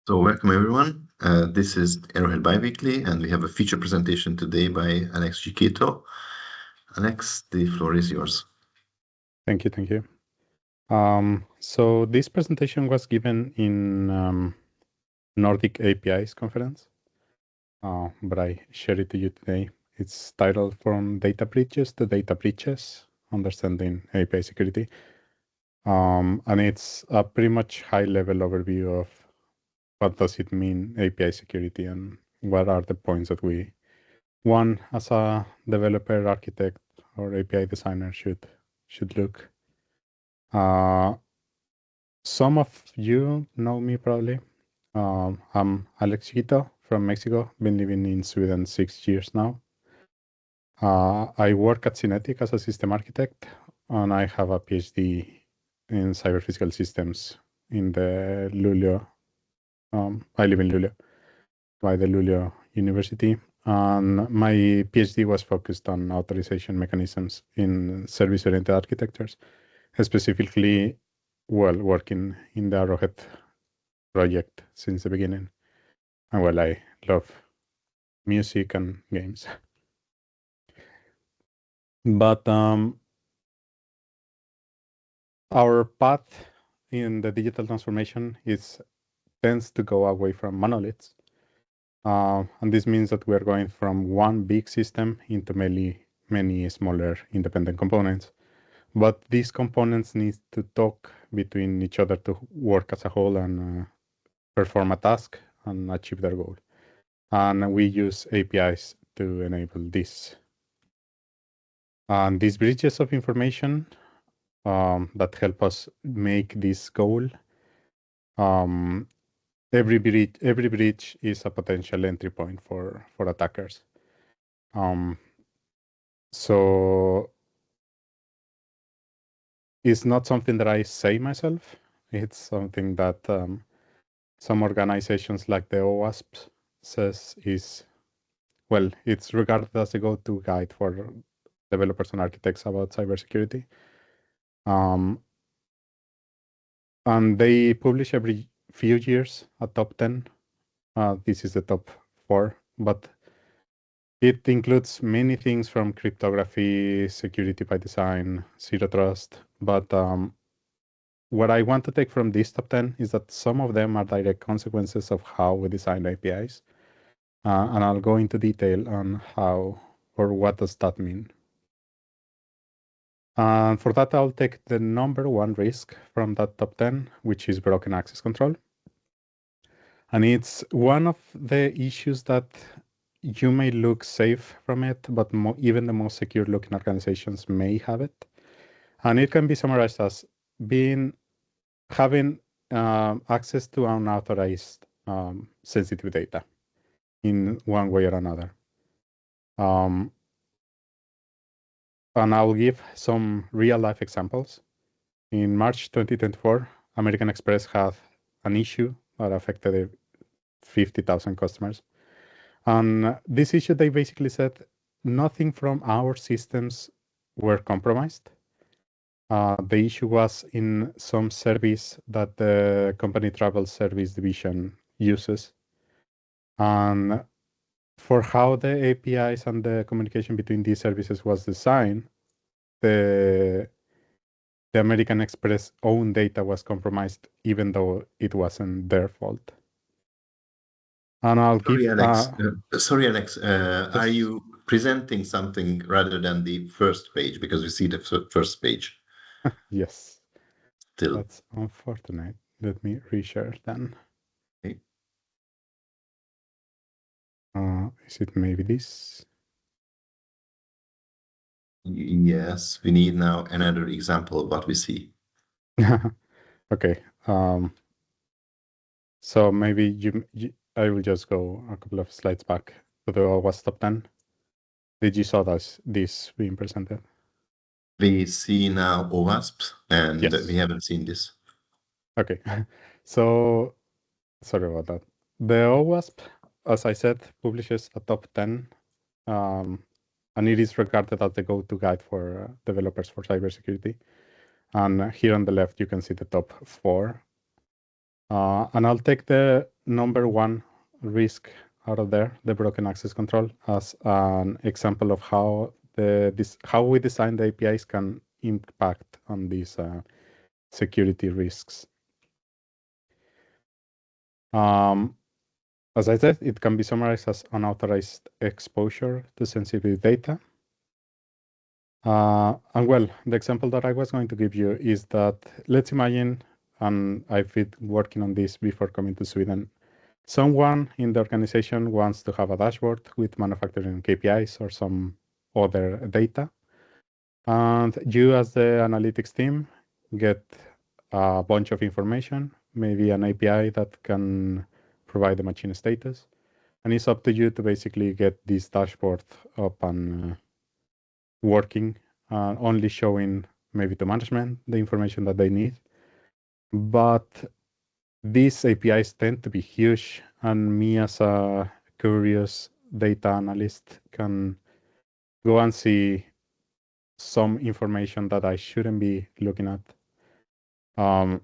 So welcome everyone. This is Arrowhead Biweekly, and we have a feature presentation today by Alex Chiquito. Alex, the floor is yours. Thank you. So this presentation was given in Nordic APIs conference, but I share it to you today. It's titled From Data Breaches to Data Breaches, Understanding API Security. And it's a pretty much high-level overview of what does it mean API security and what are the points that one as a developer, architect, or API designer should look. Some of you know me probably. I'm Alex Chiquito from Mexico. Been living in Sweden 6 years now. I work at Sinetiq as a system architect, and I have a PhD in cyber physical systems in the Luleå. I live in Luleå, by the Luleå University. And my PhD was focused on authorization mechanisms in service-oriented architectures, specifically working in the Arrowhead project since the beginning. And I love music and games. But our path in the digital transformation tends to go away from monoliths. And this means that we're going from one big system into many smaller independent components. But these components need to talk between each other to work as a whole and perform a task and achieve their goal. And we use APIs to enable this. And these bridges of information that help us make this goal. Every bridge is a potential entry point for attackers. So it's not something that I say myself. It's something that some organizations like the OWASP says is, it's regarded as a go-to guide for developers and architects about cybersecurity. And they publish every few years a top 10. This is the top 4, but it includes many things from cryptography, security by design, zero trust. But what I want to take from this top 10 is that some of them are direct consequences of how we design APIs. And I'll go into detail on how or what does that mean. And for that, I'll take the number 1 risk from that top 10, which is broken access control. And it's one of the issues that you may look safe from it, but even the most secure looking organizations may have it. And it can be summarized as having access to unauthorized sensitive data in one way or another. And I'll give some real life examples. In March 2024, American Express had an issue that affected 50,000 customers. And this issue, they basically said nothing from our systems were compromised. The issue was in some service that the company travel service division uses. And for how the APIs and the communication between these services was designed, the American Express own data was compromised, even though it wasn't their fault. And I'll Sorry, give... Alex. Are you presenting something rather than the first page? Because we see the first page. Yes. Still. That's unfortunate. Let me reshare then. Okay. Is it maybe this? Yes, we need now another example of what we see. Okay. So maybe I will just go a couple of slides back to the OWASP top 10. Did you saw this being presented? We see now OWASP, and Yes. we haven't seen this. Okay. So sorry about that. The OWASP, as I said, publishes a top 10, and it is regarded as the go-to guide for developers for cybersecurity. And here on the left, you can see the top 4. And I'll take the number one risk out of there, the broken access control, as an example of how how we design the APIs can impact on these security risks. As I said, it can be summarized as unauthorized exposure to sensitive data. And well, the example that I was going to give you is that, let's imagine, and I've been working on this before coming to Sweden, someone in the organization wants to have a dashboard with manufacturing KPIs or some other data. And you as the analytics team get a bunch of information, maybe an API that can provide the machine status. And it's up to you to basically get this dashboard up and working, only showing maybe to management the information that they need. But these APIs tend to be huge, and me as a curious data analyst can go and see some information that I shouldn't be looking at. And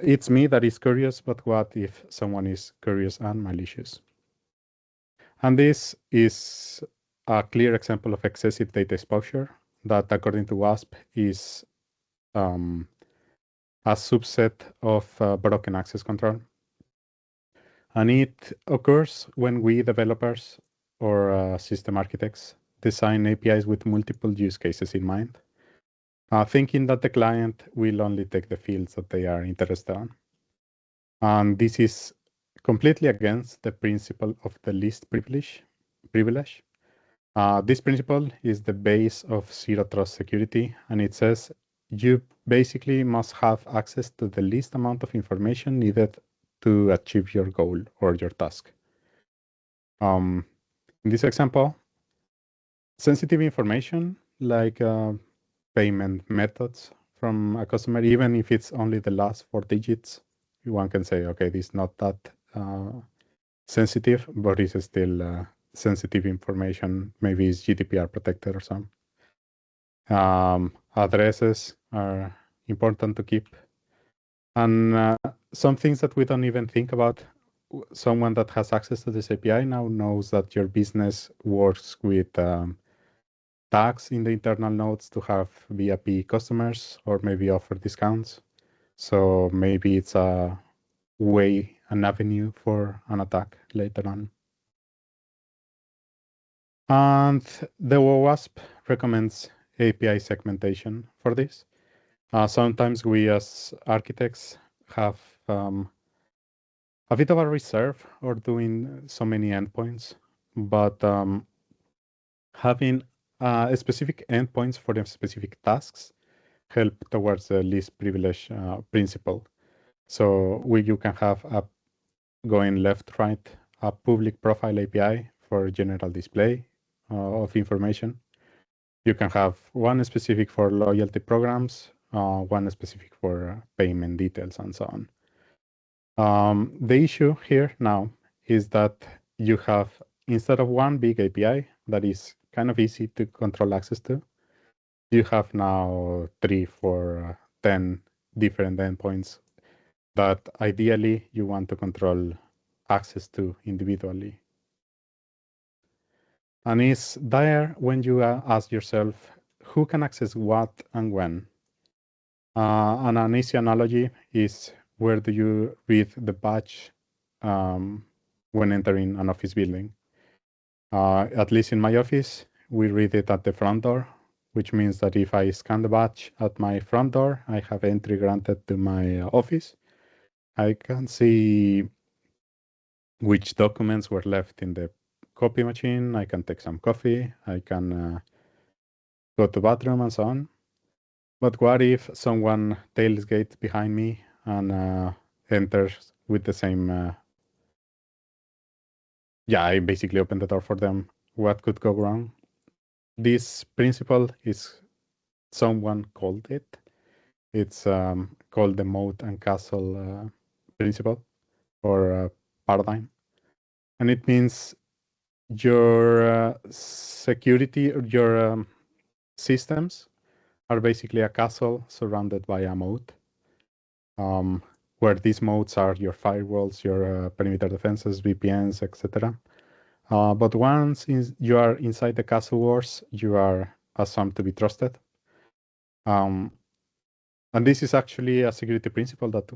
it's me that is curious, but what if someone is curious and malicious? And this is a clear example of excessive data exposure that, according to WASP, is a subset of broken access control. And it occurs when we developers or system architects design APIs with multiple use cases in mind, thinking that the client will only take the fields that they are interested in. And this is completely against the principle of the least privilege. This principle is the base of zero trust security, and it says you basically must have access to the least amount of information needed to achieve your goal or your task. In this example, sensitive information like payment methods from a customer, even if it's only the last 4 digits, one can say, okay, this is not that sensitive, but it's still sensitive information. Maybe it's GDPR protected or something. Addresses are important to keep. And some things that we don't even think about. Someone that has access to this API now knows that your business works with tags in the internal nodes to have VIP customers or maybe offer discounts. So maybe it's a way, an avenue for an attack later on. And the WASP recommends API segmentation for this. Sometimes we as architects have a bit of a reserve or doing so many endpoints, but having specific endpoints for the specific tasks help towards the least privilege principle. So you can have going left, right, a public profile API for general display of information. You can have one specific for loyalty programs, one specific for payment details, and so on. The issue here now is that you have, instead of one big API that is kind of easy to control access to, you have now 3, 4, 10 different endpoints that ideally you want to control access to individually. And it's there when you ask yourself, who can access what and when? And an easy analogy is, where do you read the badge when entering an office building? At least in my office, we read it at the front door, which means that if I scan the badge at my front door, I have entry granted to my office. I can see which documents were left in the copy machine. I can take some coffee. I can go to the bathroom and so on. But what if someone tailgates behind me and enters with the same... yeah, I basically open the door for them. What could go wrong? This principle is, someone called it. It's called the moat and castle principle or paradigm. And it means your security, your systems are basically a castle surrounded by a moat. where these modes are your firewalls, your perimeter defenses, VPNs, etc. But once you are inside the castle walls, you are assumed to be trusted. And this is actually a security principle that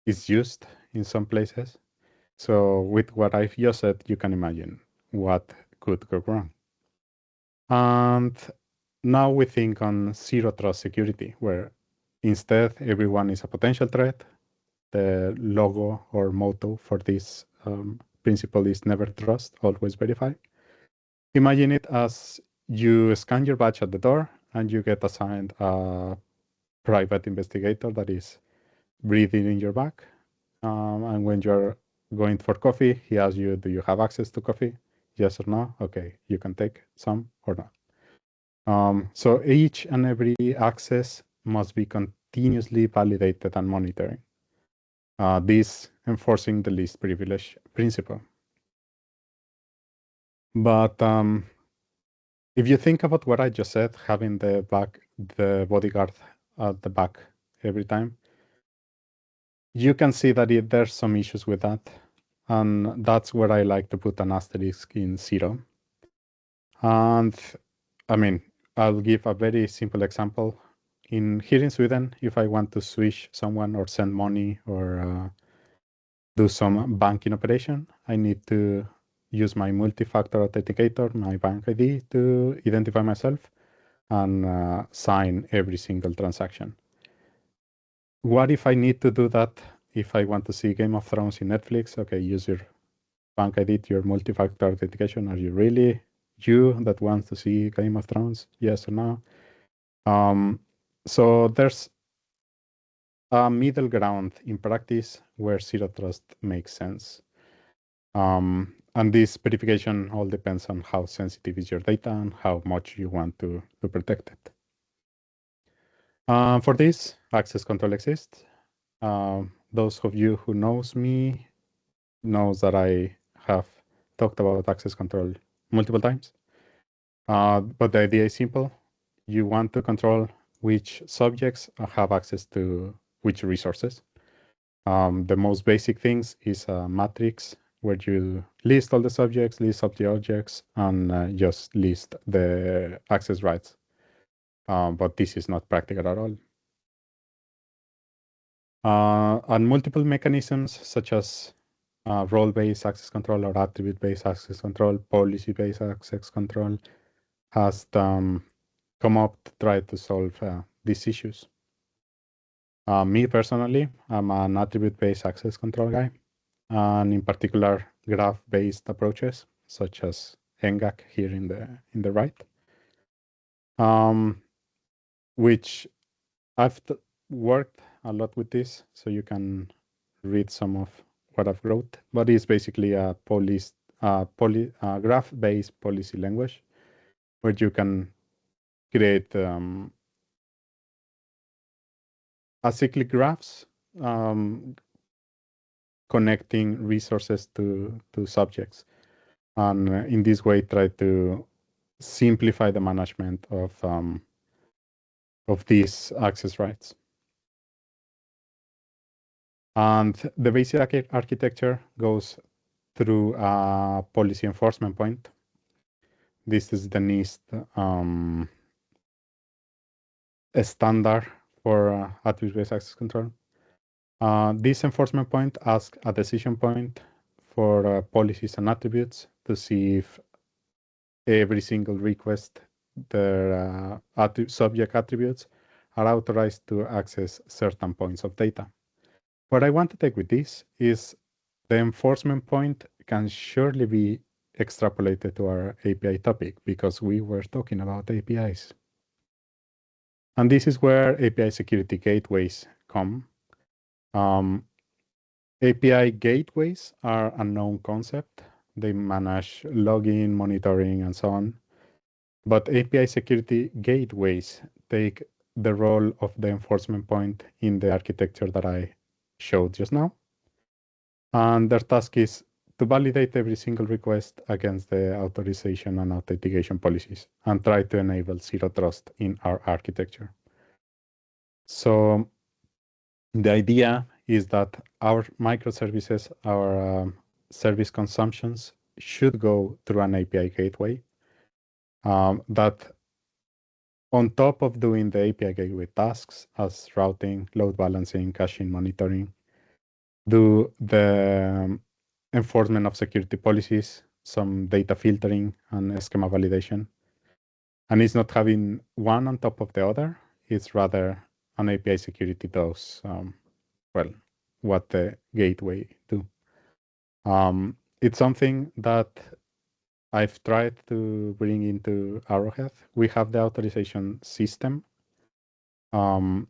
is used in some places. So with what I've just said, you can imagine what could go wrong. And now we think on zero trust security, where instead everyone is a potential threat. The logo or motto for this principle is never trust, always verify. Imagine it as you scan your badge at the door and you get assigned a private investigator that is breathing in your back. And when you're going for coffee, he asks you, do you have access to coffee? Yes or no? Okay, you can take some or not. So each and every access must be continuously validated and monitoring. This enforcing the least privilege principle. But if you think about what I just said, having the bodyguard at the back every time, you can see that there's some issues with that. And that's where I like to put an asterisk in zero. And I mean, I'll give a very simple example. Here in Sweden, if I want to switch someone or send money or do some banking operation, I need to use my multi-factor authenticator, my bank ID, to identify myself and sign every single transaction. What if I need to do that if I want to see Game of Thrones in Netflix? Okay, use your bank ID, your multi-factor authentication. Are you really you that wants to see Game of Thrones? Yes or no? So there's a middle ground in practice where zero trust makes sense. And this verification all depends on how sensitive is your data and how much you want to protect it. For this, access control exists. Those of you who knows me knows that I have talked about access control multiple times. But the idea is simple. You want to control which subjects have access to which resources. The most basic things is a matrix where you list all the subjects, list all the objects, and just list the access rights. But this is not practical at all. And multiple mechanisms such as role-based access control or attribute-based access control, policy-based access control has come up to try to solve these issues. Me personally, I'm an attribute-based access control guy, and in particular graph-based approaches such as NGAC here in the right, which I've worked a lot with this, so you can read some of what I've wrote. But it's basically a graph-based policy language where you can create acyclic graphs connecting resources to subjects, and in this way try to simplify the management of these access rights. And the basic architecture goes through a policy enforcement point. This is the NIST standard for attribute-based access control. This enforcement point asks a decision point for policies and attributes to see if every single request, their subject attributes are authorized to access certain points of data. What I want to take with this is the enforcement point can surely be extrapolated to our API topic because we were talking about APIs. And this is where API security gateways come. API gateways are a known concept. They manage login, monitoring, and so on. But API security gateways take the role of the enforcement point in the architecture that I showed just now. And their task is to validate every single request against the authorization and authentication policies and try to enable zero trust in our architecture. So the idea is that our microservices, our service consumptions should go through an API gateway that on top of doing the API gateway tasks as routing, load balancing, caching, monitoring, do the enforcement of security policies, some data filtering and schema validation. And it's not having one on top of the other. It's rather an API security does, well, what the gateway do. It's something that I've tried to bring into Arrowhead. We have the authorization system. And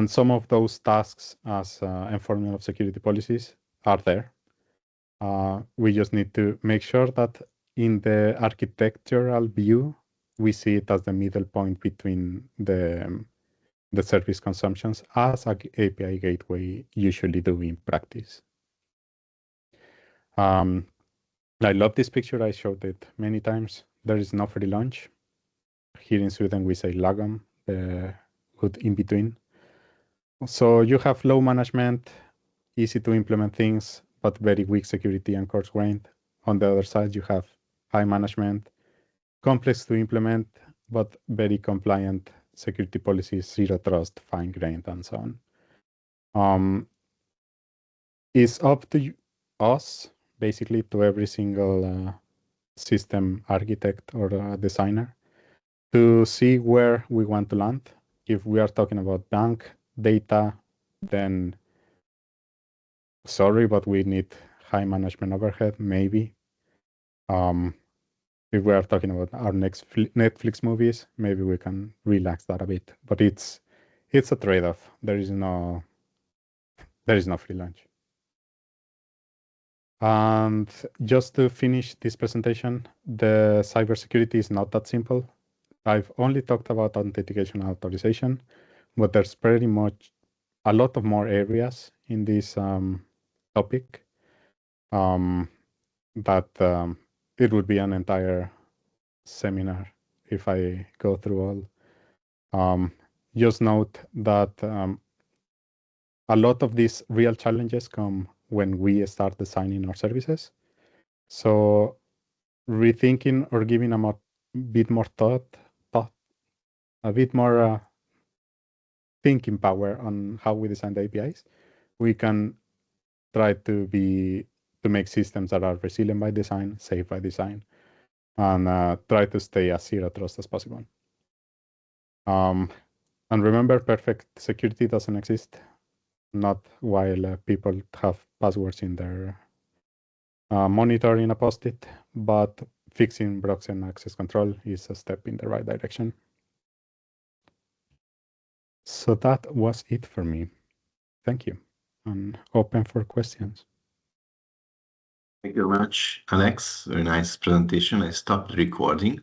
some of those tasks as enforcement of security policies are there. We just need to make sure that in the architectural view, we see it as the middle point between the service consumptions as an API gateway usually do in practice. I love this picture. I showed it many times. There is no free lunch. Here in Sweden, we say lagom, the good in between. So you have low management, easy to implement things, but very weak security and coarse-grained. On the other side, you have high management, complex to implement, but very compliant security policies, zero trust, fine-grained, and so on. It's up to us, basically, to every single system architect or designer to see where we want to land. If we are talking about bank data, then sorry, but we need high management overhead, maybe. If we are talking about our next Netflix movies, maybe we can relax that a bit. But it's a trade-off. There is no free lunch. And just to finish this presentation, the cybersecurity is not that simple. I've only talked about authentication and authorization, but there's pretty much a lot of more areas in this topic that it would be an entire seminar if I go through all. Just note that a lot of these real challenges come when we start designing our services. So rethinking or giving a bit more thought, a bit more thinking power on how we design the APIs, we can try to make systems that are resilient by design, safe by design, and try to stay as zero trust as possible. And remember, perfect security doesn't exist, not while people have passwords in their monitor in a post-it, but fixing broken access control is a step in the right direction. So that was it for me. Thank you. I'm open for questions. Thank you very much, Alex. Very nice presentation. I stopped recording.